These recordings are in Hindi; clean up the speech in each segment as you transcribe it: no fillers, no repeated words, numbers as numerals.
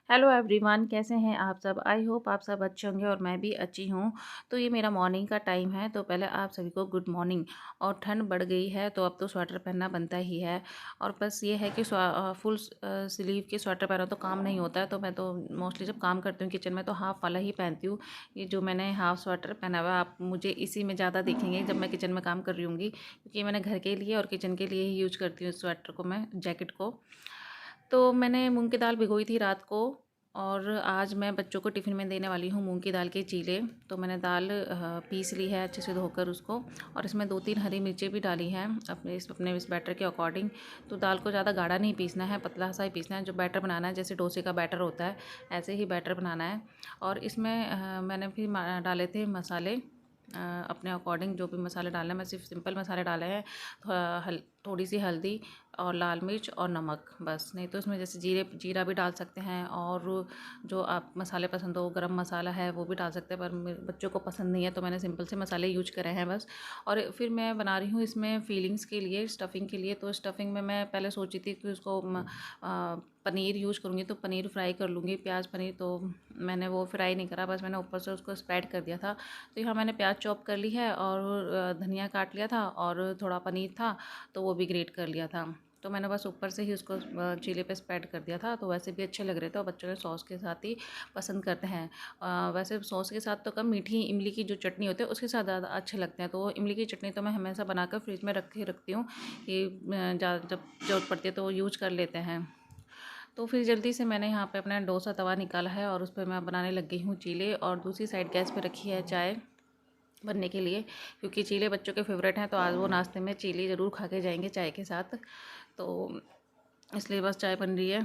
हेलो एवरीवन, कैसे हैं आप सब। आई होप आप सब अच्छे होंगे और मैं भी अच्छी हूँ। तो ये मेरा मॉर्निंग का टाइम है, तो पहले आप सभी को गुड मॉर्निंग। और ठंड बढ़ गई है तो अब तो स्वेटर पहनना बनता ही है। और बस ये है कि फुल स्लीव के स्वेटर पहनो तो काम नहीं होता है, तो मैं तो मोस्टली जब काम करती हूँ किचन में तो हाफ़ वाला ही पहनती हूँ। ये जो मैंने हाफ़ स्वेटर पहना हुआ है, आप मुझे इसी में ज़्यादा देखेंगे जब मैं किचन में काम कर रही हूँगी, क्योंकि मैंने घर के लिए और किचन के लिए ही यूज करती हूँ इस स्वेटर को, मैं जैकेट को। तो मैंने मूँग की दाल भिगोई थी रात को, और आज मैं बच्चों को टिफ़िन में देने वाली हूँ मूँग की दाल के चीले। तो मैंने दाल पीस ली है अच्छे से धोकर उसको, और इसमें 2-3 हरी मिर्चें भी डाली हैं अपने इस बैटर के अकॉर्डिंग। तो दाल को ज़्यादा गाढ़ा नहीं पीसना है, पतला सा ही पीसना है। जो बैटर बनाना है जैसे डोसे का बैटर होता है, ऐसे ही बैटर बनाना है। और इसमें मैंने फिर डाले थे मसाले, अपने अकॉर्डिंग जो भी मसाले डालने हैं। मैं सिर्फ सिंपल मसाले डाले हैं, थोड़ी सी हल्दी और लाल मिर्च और नमक, बस। नहीं तो इसमें जैसे जीरा भी डाल सकते हैं, और जो आप मसाले पसंद हो, गरम मसाला है वो भी डाल सकते हैं, पर मेरे बच्चों को पसंद नहीं है तो मैंने सिंपल से मसाले यूज करे हैं बस। और फिर मैं बना रही हूँ इसमें फीलिंग्स के लिए, स्टफ़िंग के लिए। तो स्टफ़िंग में मैं पहले सोची थी कि उसको पनीर यूज़ करूँगी, तो पनीर फ्राई कर लूँगी, प्याज पनीर। तो मैंने वो फ्राई नहीं करा, बस मैंने ऊपर से उसको स्प्रेड कर दिया था। तो यहाँ मैंने प्याज चॉप कर ली है, और धनिया काट लिया था, और थोड़ा पनीर था तो वो भी ग्रेट कर लिया था। तो मैंने बस ऊपर से ही उसको चीले पे स्प्रेड कर दिया था। तो वैसे भी अच्छे लग रहे थे, और बच्चों ने सॉस के साथ ही पसंद करते हैं। वैसे सॉस के साथ तो कम, मीठी इमली की जो चटनी होती है उसके साथ ज़्यादा अच्छे लगते हैं। तो इमली की चटनी तो मैं हमेशा बनाकर फ्रिज में रखती हूँ कि जब ज़रूरत पड़ती है तो यूज कर लेते हैं। तो फिर जल्दी से मैंने यहाँ पे अपना डोसा तवा निकाला है, और उस पर मैं बनाने लग गई हूँ चीले। और दूसरी साइड गैस पे रखी है चाय बनने के लिए, क्योंकि चीले बच्चों के फेवरेट हैं, तो आज वो नाश्ते में चीले ज़रूर खा के जाएंगे चाय के साथ। तो इसलिए बस चाय बन रही है,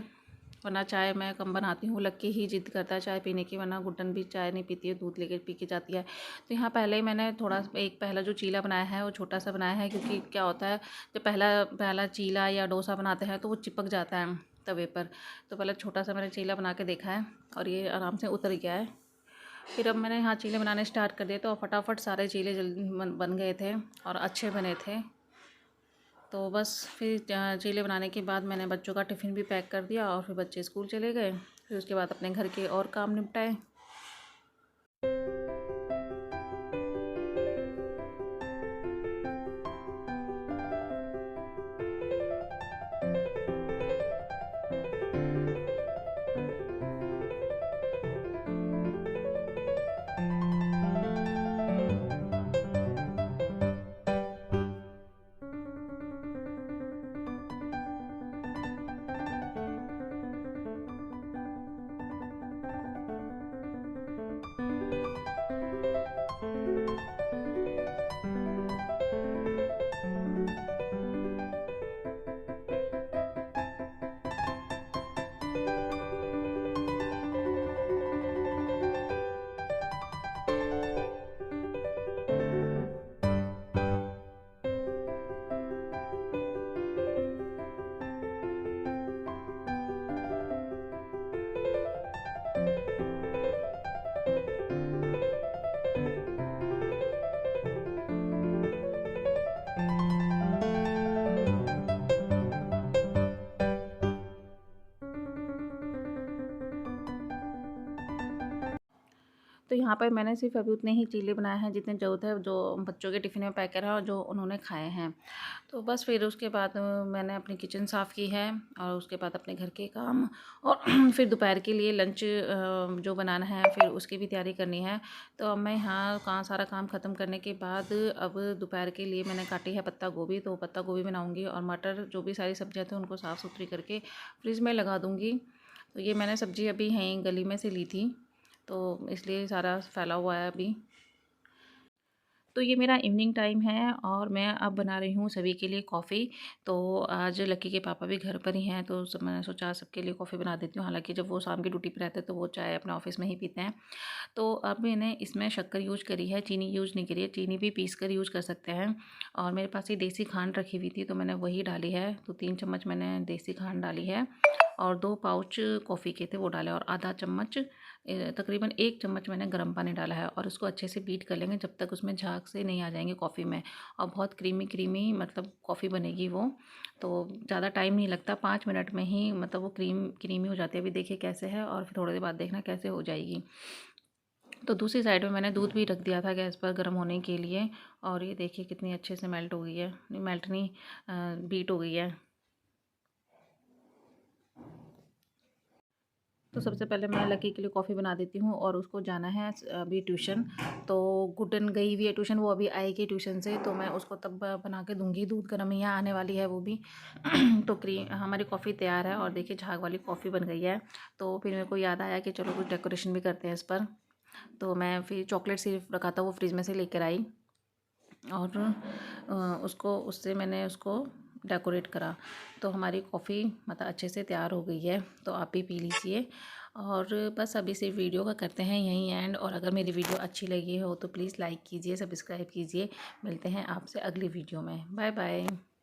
वरना चाय मैं कम बनाती हूँ। लक्की ही जिद करता है चाय पीने की, वरना गुड्डन भी चाय नहीं पीती है, दूध लेके पी के जाती है। तो यहाँ पहले ही मैंने एक पहला जो चीला बनाया है वो छोटा सा बनाया है, क्योंकि क्या होता है जब पहला पहला चीला या डोसा बनाते हैं तो वो चिपक जाता है तवे पर। तो पहले छोटा सा मैंने चीला बना के देखा है, और ये आराम से उतर गया है। फिर अब मैंने यहाँ चीले बनाने स्टार्ट कर दिए, तो फटाफट सारे चीले जल्दी बन गए थे और अच्छे बने थे। तो बस फिर चीले बनाने के बाद मैंने बच्चों का टिफ़िन भी पैक कर दिया, और फिर बच्चे स्कूल चले गए। फिर उसके बाद अपने घर के और काम निपटाए। तो यहाँ पर मैंने सिर्फ अभी उतने ही चीले बनाए हैं जितने ज़रूरत है, जो बच्चों के टिफ़िन में पैक करा है और जो उन्होंने खाए हैं। तो बस फिर उसके बाद मैंने अपनी किचन साफ़ की है, और उसके बाद अपने घर के काम, और फिर दोपहर के लिए लंच जो बनाना है फिर उसकी भी तैयारी करनी है। तो अब मैं यहाँ सारा काम ख़त्म करने के बाद अब दोपहर के लिए मैंने काटी है पत्ता गोभी। तो पत्ता गोभी बनाऊँगी, और मटर, जो भी सारी सब्जियाँ थी उनको साफ़ सुथरी करके फ्रिज में लगा दूँगी। तो ये मैंने सब्ज़ी अभी यहीं गली में से ली थी, तो इसलिए सारा फैला हुआ है अभी। तो ये मेरा इवनिंग टाइम है, और मैं अब बना रही हूँ सभी के लिए कॉफ़ी। तो आज लक्की के पापा भी घर पर ही हैं, तो मैंने सोचा सबके लिए कॉफ़ी बना देती हूँ। हालांकि जब वो शाम की ड्यूटी पर रहते हैं तो वो चाय अपने ऑफिस में ही पीते हैं। तो अब मैंने इसमें शक्कर यूज करी है, चीनी यूज नहीं करी है। चीनी भी पीस कर यूज़ कर सकते हैं। और मेरे पास ये देसी खांड रखी हुई थी, तो मैंने वही डाली है। तो 3 चम्मच मैंने देसी खांड डाली है, और 2 पाउच कॉफ़ी के थे वो डाले और आधा चम्मच तकरीबन 1 चम्मच मैंने गर्म पानी डाला है और उसको अच्छे से बीट कर लेंगे जब तक उसमें झाग से नहीं आ जाएंगे कॉफ़ी में। और बहुत क्रीमी क्रीमी मतलब कॉफ़ी बनेगी वो। तो ज़्यादा टाइम नहीं लगता, 5 मिनट में ही मतलब वो क्रीमी हो जाती है। अभी देखिए कैसे है और फिर थोड़ी देर बाद देखना कैसे हो जाएगी। तो दूसरी साइड में मैंने दूध भी रख दिया था गैस पर गर्म होने के लिए। और ये देखिए कितनी अच्छे से मेल्ट हो गई है, नहीं मेल्ट नहीं, बीट हो गई है। तो सबसे पहले मैं लकी के लिए कॉफ़ी बना देती हूँ और उसको जाना है अभी ट्यूशन। तो गुड्डन गई हुई है ट्यूशन, वो अभी आएगी ट्यूशन से, तो मैं उसको तब बना के दूँगी। दूध गर्म ही आने वाली है वो भी। तो हमारी कॉफ़ी तैयार है और देखिए झाग वाली कॉफ़ी बन गई है। तो फिर मेरे को याद आया कि चलो कुछ डेकोरेशन भी करते हैं इस पर। तो मैं फिर चॉकलेट सिर्फ रखा था वो फ्रिज में से लेकर आई और उसको उससे मैंने उसको डेकोरेट करा। तो हमारी कॉफ़ी मतलब अच्छे से तैयार हो गई है, तो आप भी पी लीजिए। और बस अभी से वीडियो का करते हैं यहीं एंड। और अगर मेरी वीडियो अच्छी लगी हो तो प्लीज़ लाइक कीजिए, सब्सक्राइब कीजिए। मिलते हैं आपसे अगली वीडियो में। Bye bye.